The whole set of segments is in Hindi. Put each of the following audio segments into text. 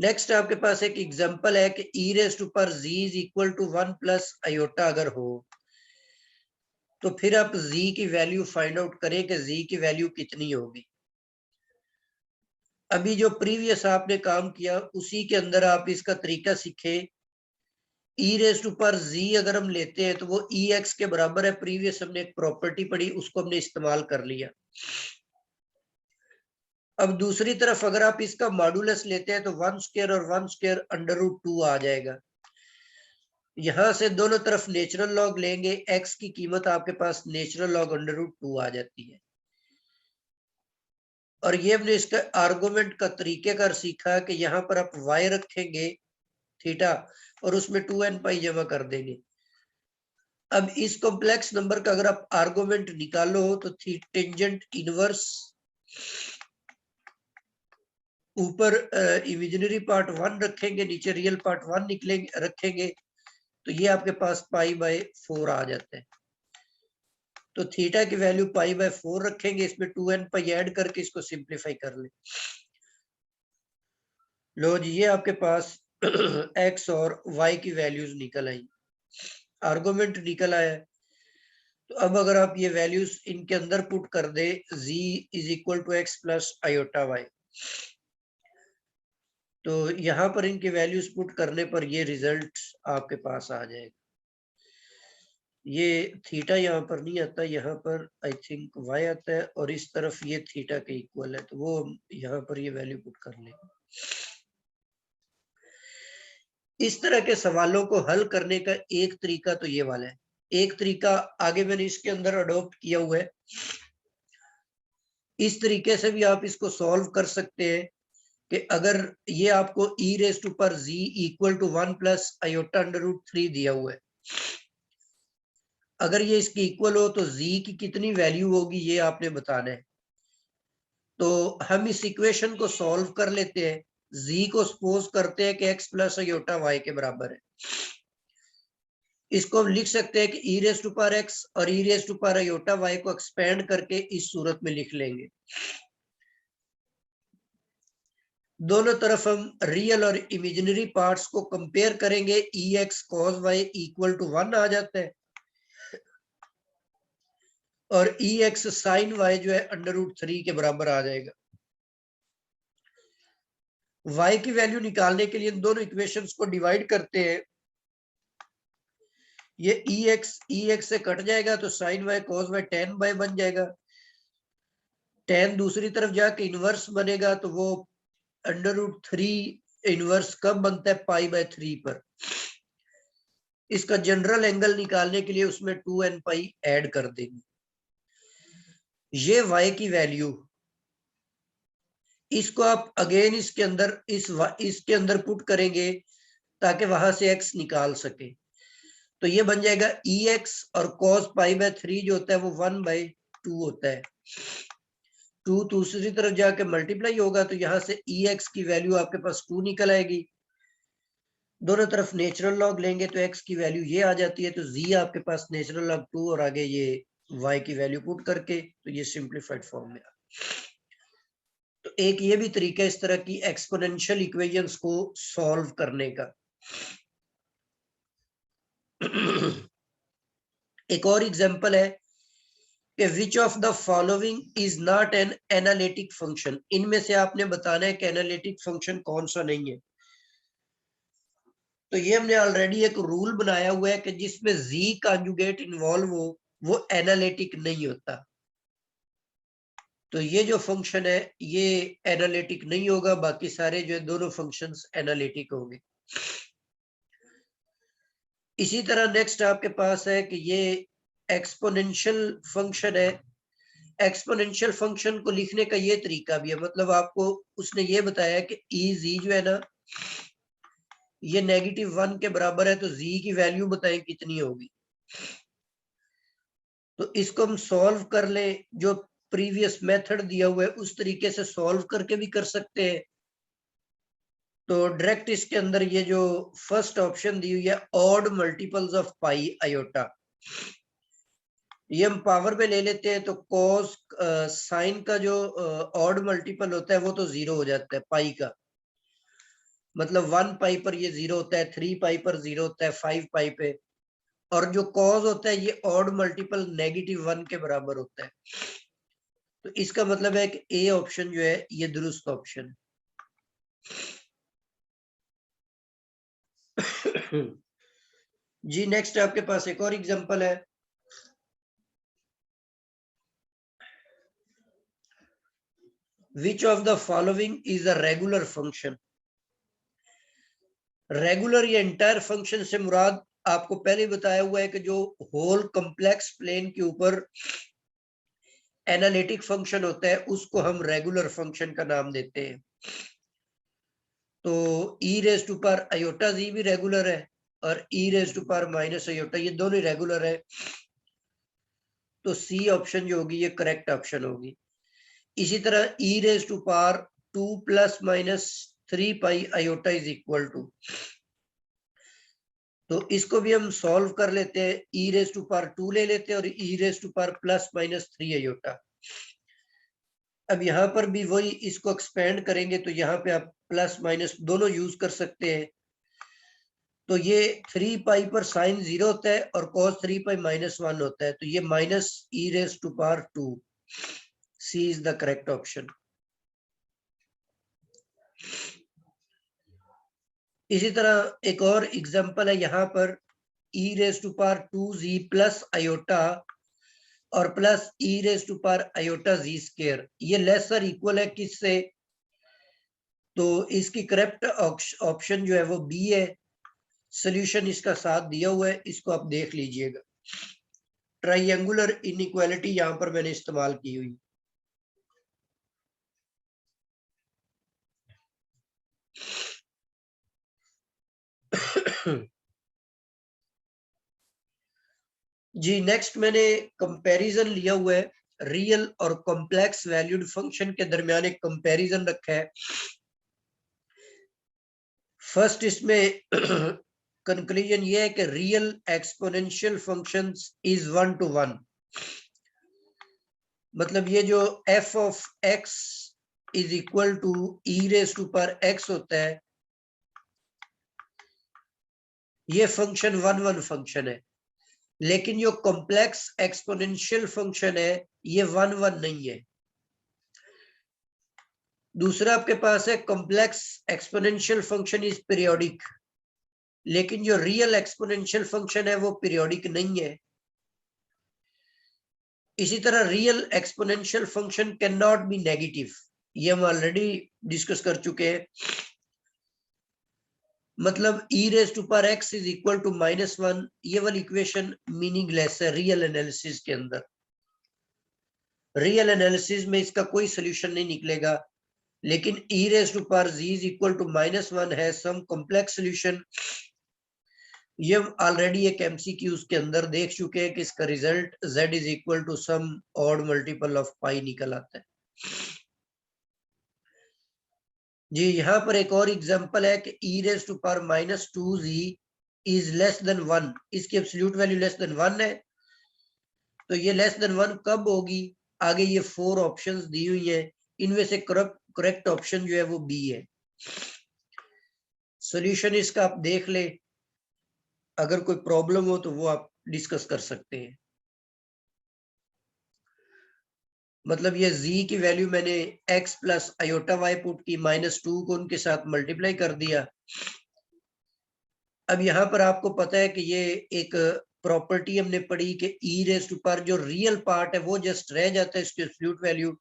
नेक्स्ट आपके पास एक एग्जांपल है कि e raise to power z is equal to 1 plus iota अगर हो तो फिर आप z की वैल्यू फाइंड आउट करें कि z की वैल्यू कितनी होगी। अभी जो प्रीवियस आपने काम किया उसी के अंदर आप इसका तरीका सीखे। e raise to power z अगर हम लेते हैं तो वो ex के बराबर है। प्रीवियस हमने एक प्रॉपर्टी पढ़ी, उसको हमने इस्तेमाल कर लिया। अब दूसरी तरफ अगर आप इसका मॉडुलस लेते हैं तो 1 स्क्वायर और 1 स्क्वायर अंडर रूट 2 आ जाएगा। यहां से दोनों तरफ नेचुरल लॉग लेंगे, x की कीमत आपके पास नेचुरल लॉग अंडर रूट 2 आ जाती है। और ये हमने इसका आर्गुमेंट का तरीकेकार सीखा कि यहाँ पर आप y रखेंगे थीटा और उसमें 2n पाई जमा कर देंगे। अब इस कॉम्प्लेक्स नंबर का अगर आप आर्गुमेंट निकालो तो टेंजेंट इनवर्स ऊपर इमेजिनरी पार्ट 1 रखेंगे, नीचे रियल पार्ट 1 निकलेंगे रखेंगे तो ये आपके पास पाई बाय 4 आ जाता है। तो थीटा की वैल्यू पाई बाय 4 रखेंगे, इसमें 2n पाई ऐड करके इसको सिंप्लीफाई कर ले। लो जी, ये आपके पास x और y की वैल्यूज निकल आई, आर्गुमेंट निकल आया। तो अब अगर आप ये वैल्यूज इनके अंदर पुट कर दे, z is equal to x plus iota y, तो यहाँ पर इनके वैल्यूज पुट करने पर ये रिजल्ट आपके पास आ जाएगा। ये थीटा यहाँ पर नहीं आता, यहाँ पर आई थिंक y आता है और इस तरफ ये थीटा के इक्वल है, तो वो यहाँ पर ये वैल्यू पुट कर लेंगे। इस तरह के सवालों को हल करने का एक तरीका तो ये वाला है। एक तरीका आगे मैंने इसके अंदर अडॉप्ट किया हुआ है। इस तरीके से भी आप इसको सॉल्व कर सकते हैं कि अगर ये आपको e raise to power z equal to 1 plus iota under root 3 दिया हुआ है, अगर ये इसकी इक्वल हो तो z की कितनी वैल्यू होगी ये आपने बताना है। तो हम इस इक्वेशन को सॉल्व कर लेते हैं। z को सपोज करते हैं कि x प्लस आयोटा y के बराबर है। इसको हम लिख सकते हैं कि e raise to power x और e raise to power iota y को एक्सपेंड करके इस सूरत में लिख लेंगे। दोनों तरफ हम रियल और इमेजिनरी पार्ट्स को कंपेयर करेंगे, ex cos y equal to 1 आ जाता है और ex sin y जो है अंडर रूट 3 के बराबर आ जाएगा। y की वैल्यू निकालने के लिए इन दोनों इक्वेशंस को डिवाइड करते हैं। ये ex से कट जाएगा तो sin y cos y tan y बन जाएगा। tan दूसरी तरफ जाके इनवर्स बनेगा तो वो अंडर रूट 3 इनवर्स कब बनता है, पाई बाय 3 पर। इसका जनरल एंगल निकालने के लिए उसमें 2n पाई ऐड कर देंगे। ये y की वैल्यू, इसको आप अगेन इसके अंदर इसके अंदर पुट करेंगे ताकि वहां से x निकाल सके। तो ये बन जाएगा ex और cos पाई बाय 3 जो होता है वो 1 बाय 2 होता है। 2 दूसरी तरफ जाके मल्टीप्लाई होगा तो यहाँ से ex की वैल्यू आपके पास 2 निकल आएगी। दोनों तरफ नेचुरल लॉग लेंगे तो x की वैल्यू ये आ जाती है, तो z आपके पास नेचुरल लॉग 2 और आगे ये y की वैल्यू पुट करके तो ये सिंप्लीफाइड फॉर्म में आ। तो एक ये भी तरीका इस तरह की एक्सपोनेंशियल इक्वेशंस को सॉल्व करने का। एक और एग्जांपल है कि which of the following is not an analytic function. इनमें से आपने बताना है कि एनालिटिक फंक्शन कौन सा नहीं है। तो ये हमने ऑलरेडी एक रूल बनाया हुआ है कि जिसमें z कॉन्जुगेट इन्वॉल्व हो वो एनालिटिक नहीं होता। तो ये जो फंक्शन है ये एनालिटिक नहीं होगा, बाकी सारे जो है दोनों फंक्शंस एनालिटिक होंगे। इसी तरह नेक्स्ट आपके पास है कि ये एक्सपोनेंशियल फंक्शन है। एक्सपोनेंशियल फंक्शन को लिखने का ये तरीका भी है, मतलब आपको उसने ये बताया कि z जो है ना ये -1 के बराबर है, तो z की वैल्यू बताएं कितनी होगी। तो इसको हम सॉल्व कर ले, जो प्रीवियस मेथड दिया हुआ है उस तरीके से सॉल्व करके भी कर सकते हैं। तो डायरेक्ट इसके अंदर ये जो फर्स्ट ऑप्शन दी हुई है odd multiples of pi iota, ये हम पावर में ले लेते हैं तो कॉस साइन का जो ऑड मल्टीपल होता है वो तो 0 हो जाता है पाई का। मतलब 1 पाई पर ये 0 होता है, 3 पाई पर 0 होता है, 5 पाई पे, और जो कॉज होता है ये ऑड मल्टीपल -1 के बराबर होता है। तो इसका मतलब है कि ए ऑप्शन जो है ये दुरुस्त ऑप्शन। जी नेक्स्ट आपके पास एक और एग्जांपल है। Which of the following is a regular function? Regular या एंटायर फंक्शन से मुराद आपको पहले बताया हुआ है कि जो होल कॉम्प्लेक्स प्लेन के ऊपर एनालिटिक फंक्शन होता है उसको हम रेगुलर फंक्शन का नाम देते हैं। तो e raise to power iota z भी रेगुलर है और e raise to power minus iota ये दोनों रेगुलर है। तो सी ऑप्शन जो होगी ये करेक्ट ऑप्शन होगी। इसी तरह e raise to power 2 ± 3 pi iota is equal to, तो इसको भी हम सॉल्व कर लेते हैं। ई रेज टू पावर 2 ले लेते हैं और e raise to power ±3 iota. अब यहाँ पर भी वही इसको एक्सपेंड करेंगे तो यहाँ पे आप प्लस माइनस दोनों यूज कर सकते हैं। तो ये 3 पाई पर साइन 0 होता है और cos 3 पाई -1 होता है, तो ये minus e raise to power 2। C is the correct option. इसी तरह एक और एग्जांपल है यहाँ पर e raise to power 2z plus iota और plus e raise to power iota z square, ये लेस और इक्वल है किससे? तो इसकी करेक्ट ऑप्शन जो है वो बी है। सॉल्यूशन इसका साथ दिया हुआ है, इसको आप देख लीजिएगा। ट्राइंगुलर इनइक्वालिटी यहां पर मैंने इस्तेमाल की हुई। जी नेक्स्ट मैंने कंपैरिजन लिया हुआ है। रियल और कॉम्प्लेक्स वैल्यूड फंक्शन के दरमियान एक कंपैरिजन रखा है। फर्स्ट इसमें कंक्लूजन ये है कि real exponential functions is 1 to 1। मतलब ये जो f of x is equal to e raise to power x होता है, ये फंक्शन 1 फंक्शन है। लेकिन जो कॉम्प्लेक्स एक्सपोनेंशियल फंक्शन है ये 1 नहीं है। दूसरा आपके पास है complex exponential function is periodic, लेकिन जो रियल एक्सपोनेंशियल फंक्शन है वो पीरियोडिक नहीं है। इसी तरह real exponential function can not be negative, ये हम ऑलरेडी डिस्कस कर चुके हैं। मतलब e raise to power x is equal to -1, ये वाली इक्वेशन मीनिंगलेस है रियल एनालिसिस के अंदर। रियल एनालिसिस में इसका कोई सोल्यूशन नहीं निकलेगा। लेकिन e raise to power z is equal to -1 है सम कॉम्प्लेक्स सोल्यूशन। ये ऑलरेडी एक एमसीक्यूज के अंदर देख चुके हैं कि इसका result z is equal to some odd multiple of pi निकल आता है। जी यहाँ पर एक और एग्जांपल है कि e raise to power -2z is less than 1, इसकी एब्सोल्यूट वैल्यू लेस देन 1 है। तो ये लेस देन 1 कब होगी? आगे ये 4 ऑप्शंस दी हुई है, इनमें से करेक्ट ऑप्शन जो है वो बी है। सॉल्यूशन इसका आप देख ले, अगर कोई प्रॉब्लम हो तो वो आप डिस्कस कर सकते हैं। मतलब ये z की वैल्यू मैंने x plus iota y put की, -2 को उनके साथ मल्टीप्लाई कर दिया। अब यहाँ पर आपको पता है कि ये एक प्रॉपर्टी हमने पढ़ी कि ई रेज टू पावर जो रियल पार्ट है वो जस्ट रह जाता है इसकी एब्सोल्यूट वैल्यू,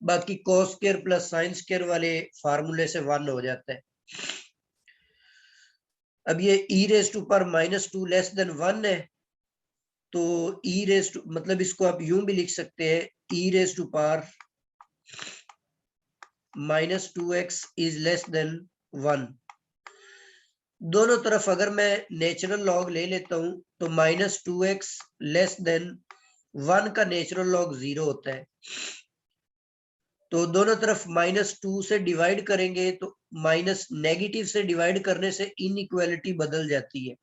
बाकी cos square plus sine square वाले फार्मूले से 1 हो जाता है। अब ये e raise to power -2 less than 1 है, तो ई रेज टू मतलब इसको आप यूं भी लिख सकते हैं, e raise to power -2x is less than 1। दोनों तरफ अगर मैं नेचुरल लॉग ले लेता हूं तो -2x लेस देन 1 का नेचुरल लॉग 0 होता है। तो दोनों तरफ -2 से डिवाइड करेंगे तो माइनस नेगेटिव से डिवाइड करने से इनइक्वालिटी बदल जाती है,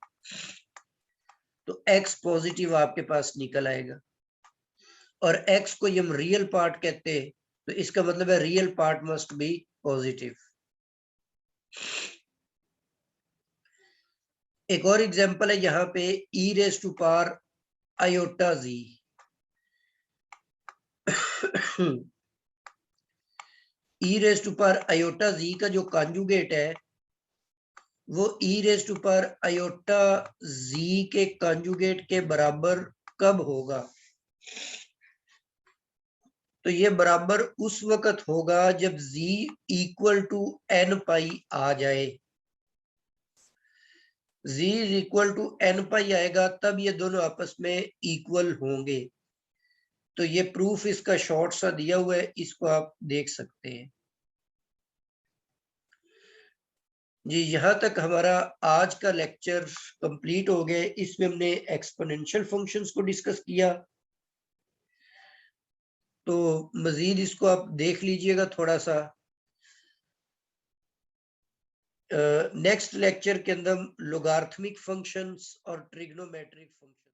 तो x पॉजिटिव आपके पास निकल आएगा। और x को हम रियल पार्ट कहते हैं, तो इसका मतलब है real part must be positive. एक और एग्जांपल है यहाँ पे e raise to power iota z। e raise to power iota z का जो कॉन्जुगेट है वो e raise to power iota z के कॉन्जुगेट के बराबर कब होगा? तो ये बराबर उस वक्त होगा जब z equal to n pi आ जाए। z is equal to n pi आएगा तब ये दोनों आपस में इक्वल होंगे। तो ये प्रूफ इसका शॉर्ट सा दिया हुआ है, इसको आप देख सकते हैं। जी यहाँ तक हमारा आज का लेक्चर कंप्लीट हो गया। इसमें हमने एक्सपोनेंशियल फंक्शंस को डिस्कस किया। तो मजीद इसको आप देख लीजिएगा थोड़ा सा। नेक्स्ट लेक्चर के अंदर लोगार्थमिक फंक्शंस और ट्रिग्नोमेट्रिक फंक्शन